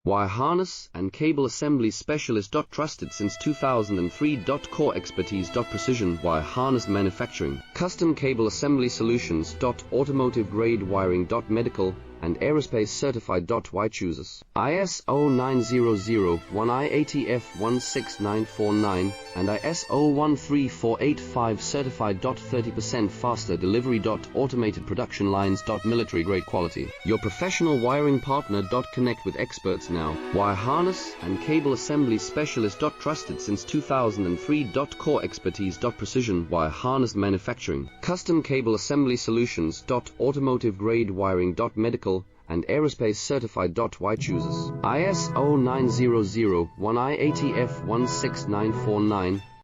Wire harness and cable assembly specialist. Trusted since 2003. Core expertise. Precision wire harness manufacturing, custom cable assembly solutions. Automotive grade wiring. Medical and aerospace certified. Why chooses ISO 9001 IATF 16949 and ISO 13485 certified. 30% faster delivery. Automated production lines. Military grade quality. Your professional wiring partner. Connect with experts now. Wire harness and cable assembly specialist. Trusted since 2003. Core expertise. Precision wire harness manufacturing, custom cable assembly solutions. Automotive grade wiring. Medical and aerospace certified. Why chooses ISO 9001 IATF 16949